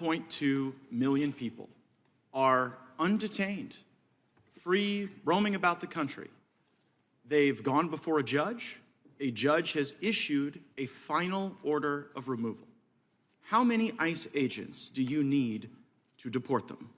1.2 million people are undetained, free, roaming about the country. They've gone before a judge. A judge has issued a final order of removal. How many ICE agents do you need to deport them?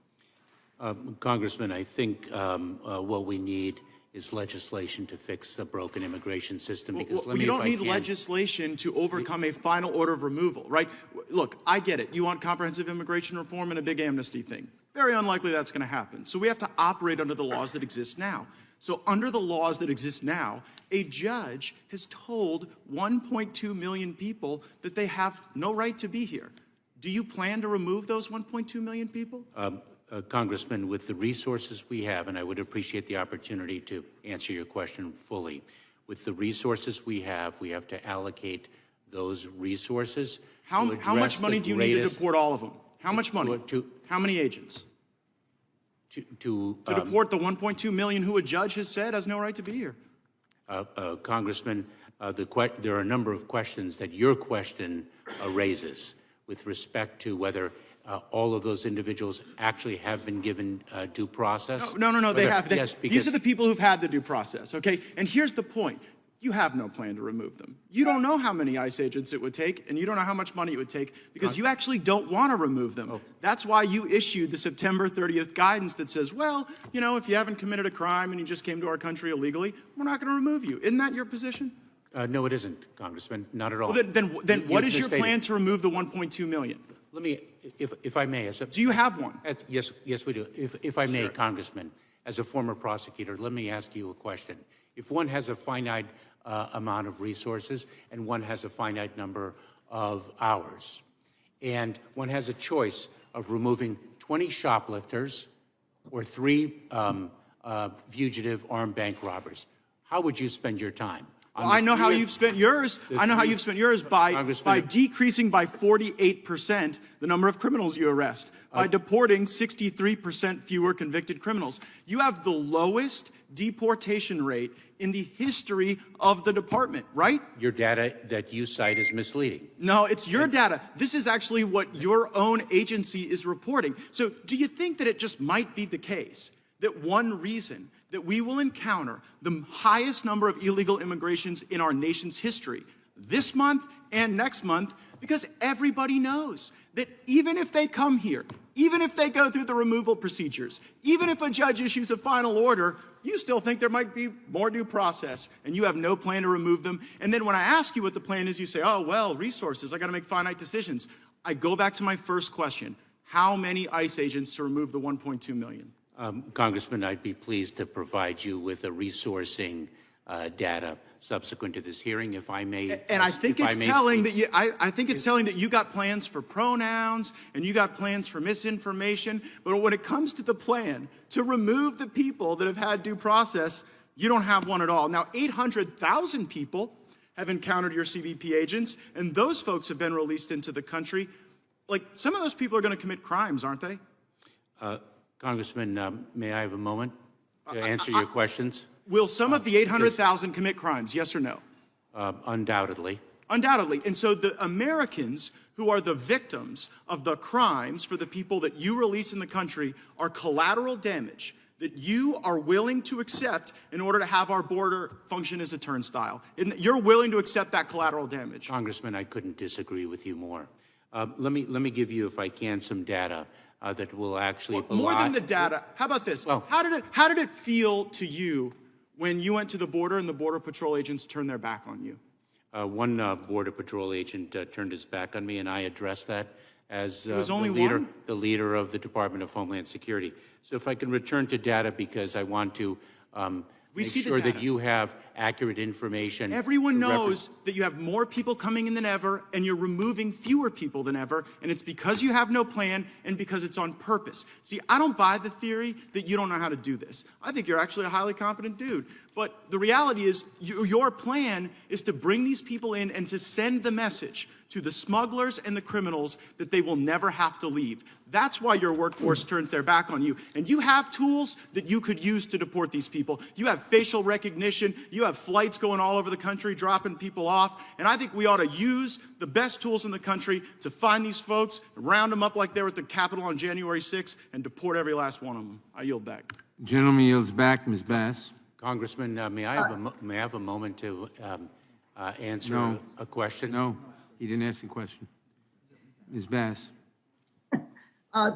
Congressman, I think what we need is legislation to fix the broken immigration system. Because you don't need legislation to overcome a final order of removal, right? Look, I get it. You want comprehensive immigration reform and a big amnesty thing. Very unlikely that's going to happen. So we have to operate under the laws that exist now. So under the laws that exist now, a judge has told 1.2 million people that they have no right to be here. Do you plan to remove those 1.2 million people? Congressman, with the resources we have, and I would appreciate the opportunity to answer your question fully, with the resources we have to allocate those resources. How much money do you need to deport all of them? How much money? How many agents? To deport the 1.2 million who a judge has said has no right to be here. Congressman, there are a number of questions that your question raises with respect to whether all of those individuals actually have been given due process. No, they have. Yes, these are the people who've had the due process, okay? And here's the point. You have no plan to remove them. You don't know how many ICE agents it would take, and you don't know how much money it would take because you actually don't want to remove them. Oh. That's why you issued the September 30th guidance that says, well, you know, if you haven't committed a crime and you just came to our country illegally, we're not going to remove you. Isn't that your position? No, it isn't, Congressman. Not at all. Well, then what is your plan to remove the 1.2 million? Let me, if I may. Do you have one? Yes, we do. If I may, Congressman, as a former prosecutor, let me ask you a question. If one has a finite amount of resources and one has a finite number of hours, and one has a choice of removing 20 shoplifters or 3 fugitive armed bank robbers, how would you spend your time? Well, I know how you've spent yours. I know how you've spent yours by decreasing by 48% the number of criminals you arrest, by deporting 63% fewer convicted criminals. You have the lowest deportation rate in the history of the department, right? Your data that you cite is misleading. No, it's your data. This is actually what your own agency is reporting. So do you think that it just might be the case that one reason that we will encounter the highest number of illegal immigrations in our nation's history this month and next month, because everybody knows that even if they come here, even if they go through the removal procedures, even if a judge issues a final order, you still think there might be more due process, and you have no plan to remove them. And then when I ask you what the plan is, you say, oh, well, resources, I got to make finite decisions. I go back to my first question. How many ICE agents to remove the 1.2 million? Congressman, I'd be pleased to provide you with a resourcing data subsequent to this hearing, if I may. And I think it's telling that you. I think it's telling that you got plans for pronouns and you got plans for misinformation. But when it comes to the plan to remove the people that have had due process, you don't have one at all. Now, 800,000 people have encountered your CBP agents, and those folks have been released into the country. Like, some of those people are going to commit crimes, aren't they? Congressman, may I have a moment to answer your questions? Will some of the 800,000 commit crimes, yes or no? Undoubtedly. Undoubtedly. And so the Americans who are the victims of the crimes for the people that you release in the country are collateral damage that you are willing to accept in order to have our border function as a turnstile. You're willing to accept that collateral damage. Congressman, I couldn't disagree with you more. Let me give you, if I can, some data that will actually more than the data. How about this? Well, how did it feel to you when you went to the border and the Border Patrol agents turned their back on you? One Border Patrol agent turned his back on me, and I addressed that as the leader of the Department of Homeland Security. So if I can return to data, because I want to make sure that you have accurate information. Everyone knows that you have more people coming in than ever, and you're removing fewer people than ever, and it's because you have no plan and because it's on purpose. See, I don't buy the theory that you don't know how to do this. I think you're actually a highly competent dude. But the reality is your plan is to bring these people in and to send the message to the smugglers and the criminals that they will never have to leave. That's why your workforce turns their back on you. And you have tools that you could use to deport these people. You have facial recognition. You have flights going all over the country, dropping people off. And I think we ought to use the best tools in the country to find these folks, round them up like they were at the Capitol on January 6th, and deport every last one of them. I yield back. Gentleman yields back. Ms. Bass. Congressman, may I have a moment to answer No. a question? No, he didn't ask a question. Ms. Bass.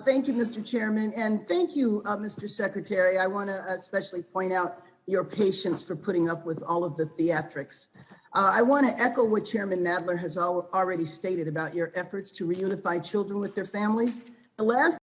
Thank you, Mr. Chairman, and thank you, Mr. Secretary. I want to especially point out your patience for putting up with all of the theatrics. I want to echo what Chairman Nadler has already stated about your efforts to reunify children with their families. The last